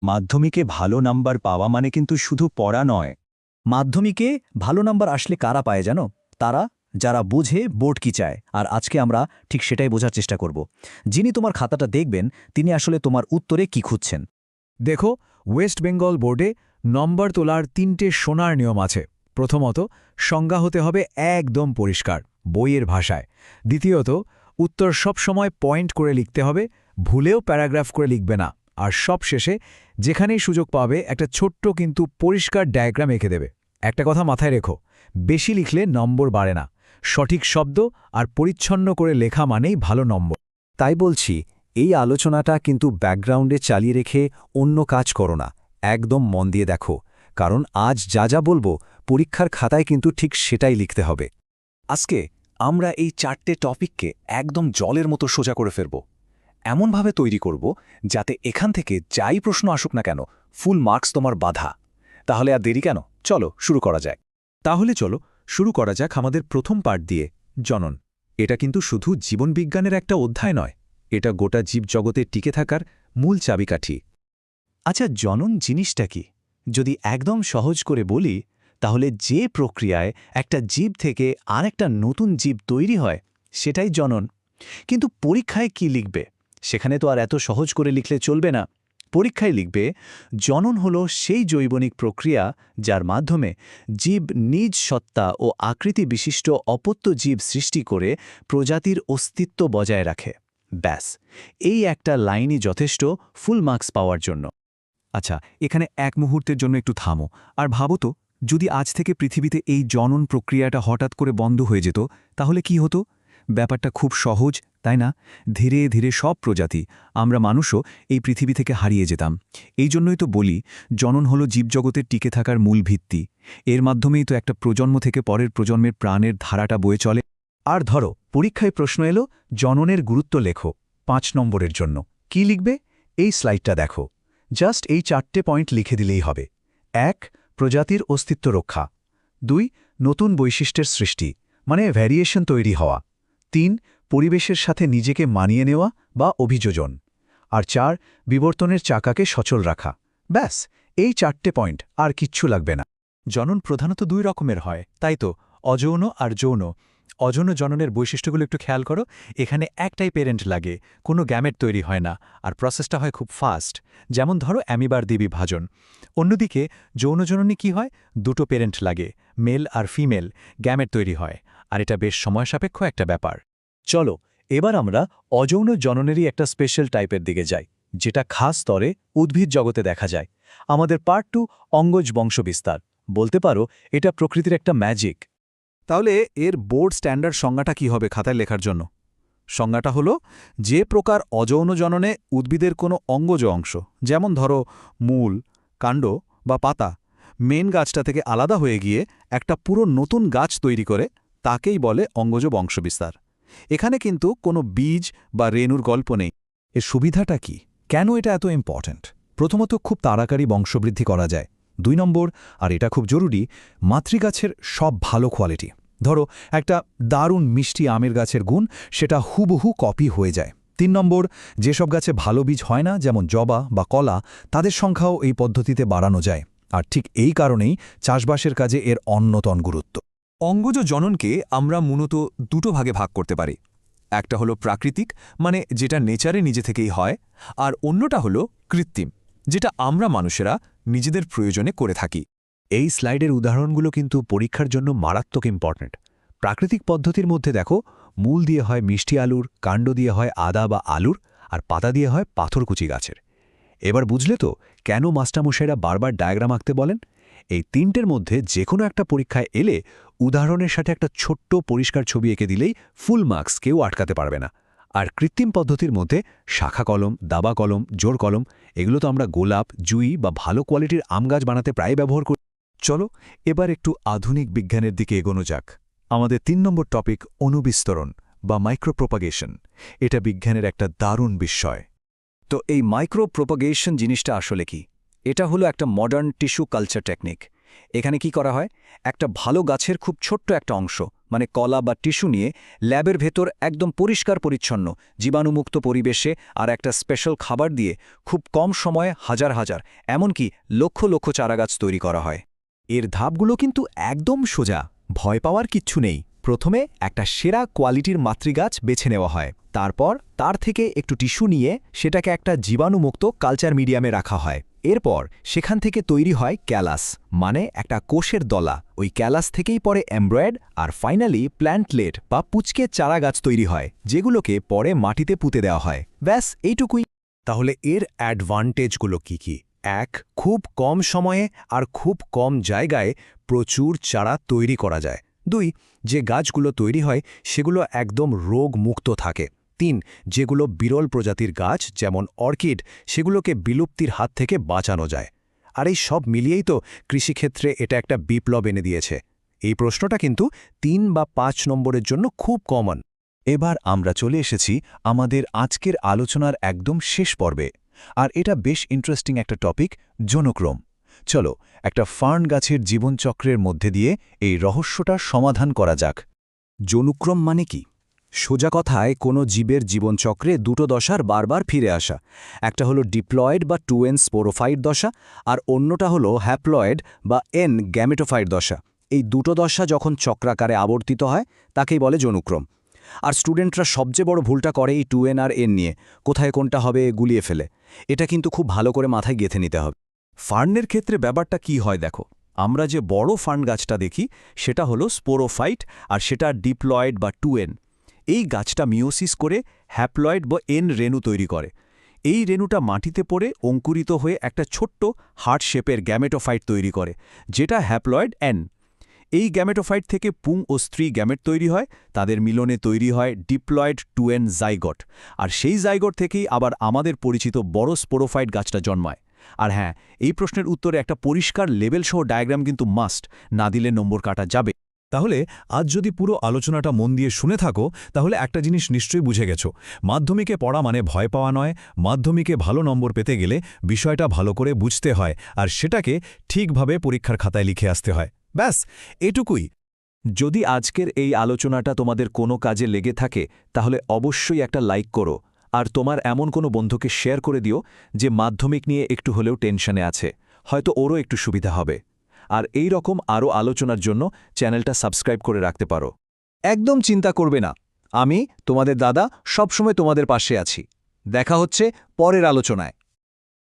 মাধ্যমিকে ভালো নাম্বার পাওয়া মানে কিন্তু শুধু পড়া নয়। মাধ্যমিকে ভালো নাম্বার আসলে কারা পায় জানো? তারা, যারা বোঝে বোর্ড কি চায়। আর আজকে আমরা ঠিক সেটাই বোঝার চেষ্টা করব। যিনি তোমার খাতাটা দেখবেন তিনি আসলে তোমার উত্তরে কি খুঁজছেন। দেখো, ওয়েস্ট বেঙ্গল বোর্ডে নম্বর তোলার ৩টে সোনার নিয়ম আছে। প্রথমত, সংজ্ঞা হতে হবে একদম পরিষ্কার, বইয়ের ভাষায়। দ্বিতীয়ত, উত্তর সব সময় পয়েন্ট করে লিখতে হবে, ভুলেও প্যারাগ্রাফ করে লিখবে না। আর সবশেষে, যেখানেই সুযোগ পাবে একটা ছোট্ট কিন্তু পরিষ্কার ডায়াগ্রাম এঁকে দেবে। একটা কথা মাথায় রেখো, বেশি লিখলে নম্বর বাড়ে না। সঠিক শব্দ আর পরিচ্ছন্ন করে লেখা মানেই ভালো নম্বর। তাই বলছি, এই আলোচনাটা কিন্তু ব্যাকগ্রাউন্ডে চালিয়ে রেখে অন্য কাজ করো না, একদম মন দিয়ে দেখো। কারণ আজ যা যা বলবো পরীক্ষার খাতায় কিন্তু ঠিক সেটাই লিখতে হবে। আজকে আমরা এই 4টে টপিককে একদম জলের মতো সোজা করে ফেলব। এমনভাবে তৈরি করব যাতে এখান থেকে যাই প্রশ্ন আসুক না কেন ফুল মার্কস তোমার বাধা। তাহলে আর দেরি কেন, চলো শুরু করা যায়। তাহলে চলো শুরু করা যাক আমাদের প্রথম পার্ট দিয়ে, জনন। এটা কিন্তু শুধু জীবনবিজ্ঞানের একটা অধ্যায় নয়, এটা গোটা জীবজগতে টিকে থাকার মূল চাবিকাঠি। আচ্ছা, জনন জিনিসটা কি? যদি একদম সহজ করে বলি, তাহলে যে প্রক্রিয়ায় একটা জীব থেকে আরেকটা নতুন জীব তৈরি হয় সেটাই জনন। কিন্তু পরীক্ষায় কি লিখবে? সেখানে তো আর এত সহজ করে লিখলে চলবে না। পরীক্ষায় লিখবে, জনন হলো সেই জৈবনিক প্রক্রিয়া যার মাধ্যমে জীব নিজ সত্তা ও আকৃতি বিশিষ্ট অপত্য জীব সৃষ্টি করে প্রজাতির অস্তিত্ব বজায় রাখে। ব্যাস, এই একটা লাইনই যথেষ্ট ফুল মার্কস পাওয়ার জন্য। আচ্ছা, এখানে এক মুহূর্তের জন্য একটু থামো আর ভাবো তো, যদি আজ থেকে পৃথিবীতে এই জনন প্রক্রিয়াটা হঠাৎ করে বন্ধ হয়ে যেত, তাহলে কি হতো? ব্যাপারটা খুব সহজ, তাই না? ধীরে ধীরে সব প্রজাতি, আমরা মানুষও এই পৃথিবী থেকে হারিয়ে যেতাম। এই জন্যই তো বলি, জনন হলো জীবজগতের টিকে থাকার মূল ভিত্তি। এর মাধ্যমেই তো একটা প্রজন্ম থেকে পরের প্রজন্মের প্রাণের ধারাটা বয়ে চলে। আর ধরো, পরীক্ষায় প্রশ্ন এলো, জননের গুরুত্ব লেখো ৫ নম্বরের জন্য। কি লিখবে? এই স্লাইডটা দেখো। জাস্ট এই 4টে পয়েন্ট লিখে দিলেই হবে। ১. প্রজাতির অস্তিত্ব রক্ষা। ২. নতুন বৈশিষ্ট্যের সৃষ্টি, মানে ভ্যারিয়েশন তৈরি হওয়া। ৩. পরিবেশের সাথে নিজেকে মানিয়ে নেওয়া বা অভিযোজন। আর ৪. বিবর্তনের চাকাকে সচল রাখা। ব্যাস, এই 4টে পয়েন্ট, আর কিচ্ছু লাগবে না। জনন প্রধানত 2 রকমের হয়, তাই তো, অযৌন আর যৌন। অযৌন জননের বৈশিষ্ট্যগুলো একটু খেয়াল করো। এখানে একটাই পেরেন্ট লাগে, কোনো গ্যামেট তৈরি হয় না, আর প্রসেসটা হয় খুব ফাস্ট। যেমন ধরো অ্যামিবার দ্বিবিভাজন। অন্যদিকে যৌন জননে কি হয়? 2টো পেরেন্ট লাগে, মেল আর ফিমেল, গ্যামেট তৈরি হয়, আর এটা বেশ সময়সাপেক্ষ একটা ব্যাপার। চলো এবার আমরা অযৌন জননেরই একটা স্পেশাল টাইপের দিকে যাই, যেটা খাস স্তরে উদ্ভিদ জগতে দেখা যায়। আমাদের পার্ট 2, অঙ্গজ বংশবিস্তার। বলতে পারো এটা প্রকৃতির একটা ম্যাজিক। তাহলে এর বোর্ড স্ট্যান্ডার্ড সংজ্ঞাটা কি হবে খাতায় লেখার জন্য? সংজ্ঞাটা হলো, যে প্রকার অযৌন জননে উদ্ভিদের কোনো অঙ্গজ অংশ, যেমন ধরো মূল, কাণ্ড বা পাতা, মেন গাছটা থেকে আলাদা হয়ে গিয়ে একটা পুরো নতুন গাছ তৈরি করে, তাকেই বলে অঙ্গজ বংশবিস্তার। এখানে কিন্তু কোনো বীজ বা রেণুর গল্প নেই। এর সুবিধাটা কি? কেন এটা এত ইম্পর্ট্যান্ট? প্রথমত, খুব তাড়াতাড়ি বংশবৃদ্ধি করা যায়। 2 নম্বর, আর এটা খুব জরুরি, মাতৃগাছের সব ভালো কোয়ালিটি, ধরো একটা দারুণ মিষ্টি আমের গাছের গুণ, সেটা হুবহু কপি হয়ে যায়। 3 নম্বর, যেসব গাছে ভালো বীজ হয় না, যেমন জবা বা কলা, তাদের সংখ্যাও এই পদ্ধতিতে বাড়ানো যায়। আর ঠিক এই কারণেই চাষবাসের কাজে এর অন্যতম গুরুত্ব। অঙ্গজ জননকে আমরা মূলত 2টো ভাগে ভাগ করতে পারি। একটা হলো প্রাকৃতিক, মানে যেটা নেচারে নিজে থেকেই হয়, আর অন্যটা হলো কৃত্রিম, যেটা আমরা মানুষেরা নিজেদের প্রয়োজনে করে থাকি। এই স্লাইডের উদাহরণগুলো কিন্তু পরীক্ষার জন্য মারাত্মক ইম্পর্ট্যান্ট। প্রাকৃতিক পদ্ধতির মধ্যে দেখো, মূল দিয়ে হয় মিষ্টি আলুর, কাণ্ড দিয়ে হয় আদা বা আলুর, আর পাতা দিয়ে হয় পাথরকুচি গাছের। এবার বুঝলে তো কেন মাস্টারমশাইরা বারবার ডায়াগ্রাম আঁকতে বলেন? এই 3টের মধ্যে যে কোনো একটা পরীক্ষায় এলে উদাহরণের সাথে একটা ছোট্ট পরিষ্কার ছবি এঁকে দিলেই ফুল মার্কস কেউ আটকাতে পারবে না। আর কৃত্রিম পদ্ধতির মধ্যে শাখা কলম, দাবা কলম, জোর কলম, এগুলো তো আমরা গোলাপ, জুঁই বা ভালো কোয়ালিটির আম গাছ বানাতে প্রায় ব্যবহার করি। চলো এবার একটু আধুনিক বিজ্ঞানের দিকে এগোনো যাক। আমাদের 3 নম্বর টপিক অণুবিস্তরণ বা মাইক্রোপ্রোপাগেশন। এটা বিজ্ঞানের একটা দারুণ বিষয়। তো এই মাইক্রোপ্রোপাগেশন জিনিসটা আসলে কি? এটা হলো একটা মডার্ন টিস্যু কালচার টেকনিক। এখানে কি করা হয়, একটা ভালো গাছের খুব ছোট্ট একটা অংশ মানে কলা বা টিস্যু নিয়ে ল্যাবের ভেতর একদম পরিষ্কার পরিচ্ছন্ন জীবাণুমুক্ত পরিবেশে আর একটা স্পেশাল খাবার দিয়ে খুব কম সময়ে হাজার হাজার এমনকি লক্ষ লক্ষ চারাগাছ তৈরি করা হয়। এর ধাপগুলো কিন্তু একদম সোজা, ভয় পাওয়ার কিচ্ছু নেই। প্রথমে একটা সেরা কোয়ালিটির মাতৃগাছ বেছে নেওয়া হয়, তারপর তার থেকে একটু টিস্যু নিয়ে সেটাকে একটা জীবাণুমুক্ত কালচার মিডিয়ামে রাখা হয়। এরপর সেখান থেকে তৈরি হয় ক্যালাস, মানে একটা কোষের দলা। ওই ক্যালাস থেকেই পরে এমব্রয়েড আর ফাইনালি প্ল্যান্টলেট বা পুচকে চারা গাছ তৈরি হয়, যেগুলোকে পরে মাটিতে পুঁতে দেওয়া হয়। ব্যাস এইটুকুই। তাহলে এর অ্যাডভান্টেজগুলো কি কি? ১. খুব কম সময়ে আর খুব কম জায়গায় প্রচুর চারা তৈরি করা যায়। ২. যে গাছগুলো তৈরি হয় সেগুলো একদম রোগমুক্ত থাকে। ৩. যেগুলো বিরল প্রজাতির গাছ যেমন অর্কিড সেগুলোকে বিলুপ্তির হাত থেকে বাঁচানো যায়। আর এই সব মিলিয়েই তো কৃষিক্ষেত্রে এটা একটা বিপ্লব এনে দিয়েছে। এই প্রশ্নটা কিন্তু ৩ বা ৫ নম্বরের জন্য খুব কমন। এবার আমরা চলে এসেছি আমাদের আজকের আলোচনার একদম শেষ পর্বে। আর এটা বেশ ইন্টারেস্টিং একটা টপিক, জনক্রম। চলো একটা ফার্ন গাছের জীবনচক্রের মধ্যে দিয়ে এই রহস্যটার সমাধান করা যাক। জনুক্রম মানে কি? সোজা কথায় কোনো জীবের জীবনচক্রে দুটো দশার বারবার ফিরে আসা। একটা হলো ডিপ্লয়েড বা 2n স্পোরোফাইট দশা, আর অন্যটা হলো হ্যাপ্লয়েড বা n গ্যামেটোফাইট দশা। এই দুটো দশা যখন চক্রাকারে আবর্তিত হয় তাকেই বলে জনুক্রম। আর স্টুডেন্টরা সবচেয়ে বড় ভুলটা করে এই 2n আর n নিয়ে, কোথায় কোনটা হবে গুলিয়ে ফেলে। এটা কিন্তু খুব ভালো করে মাথায় গেঁথে নিতে হবে। ফার্নের ক্ষেত্রে ব্যাপারটা কি হয় দেখো, আমরা যে বড় ফার্ন গাছটা দেখি সেটা হলো স্পোরোফাইট, আর সেটা ডিপ্লয়েড বা 2n। এই গাছটা মিওসিস করে হ্যাপ্লয়েড বা n রেণু তৈরি করে। এই রেণুটা মাটিতে পড়ে অঙ্কুরিত হয়ে একটা ছোট্ট হার্ট শেপের গ্যামেটোফাইট তৈরি করে, যেটা হ্যাপ্লয়েড n। এই গ্যামেটোফাইট থেকে পুং ও স্ত্রী গ্যামেট তৈরি হয়, তাদের মিলনে তৈরি হয় ডিপ্লয়েড 2n জাইগট। আর সেই জাইগট থেকেই আবার আমাদের পরিচিত বড় স্পোরোফাইট গাছটা জন্মায়। আর হ্যাঁ, এই প্রশ্নের উত্তরে একটা পরিষ্কার লেবেল সহ ডায়াগ্রাম কিন্তু মাস্ট, না দিলে নম্বর কাটা যাবে। তাহলে আজ যদি পুরো আলোচনাটা মন দিয়ে শুনে থাকো, তাহলে একটা জিনিস নিশ্চয়ই বুঝে গেছো। মাধ্যমিকে পড়া মানে ভয় পাওয়া নয়, মাধ্যমিকে ভালো নম্বর পেতে গেলে বিষয়টা ভালো করে বুঝতে হয় আর সেটাকে ঠিকভাবে পরীক্ষার খাতায় লিখে আসতে হয়। ব্যাস এটুকুই। যদি আজকের এই আলোচনাটা তোমাদের কোনো কাজে লেগে থাকে তাহলে অবশ্যই একটা লাইক করো, আর তোমার এমন কোনো বন্ধুকে শেয়ার করে দিও যে মাধ্যমিক নিয়ে একটু হলেও টেনশনে আছে, হয়তো ওরও একটু সুবিধা হবে। আর এই রকম আরও আলোচনার জন্য চ্যানেলটা সাবস্ক্রাইব করে রাখতে পারো। একদম চিন্তা করবে না, আমি তোমাদের দাদা সবসময় তোমাদের পাশে আছি। দেখা হচ্ছে পরের আলোচনায়।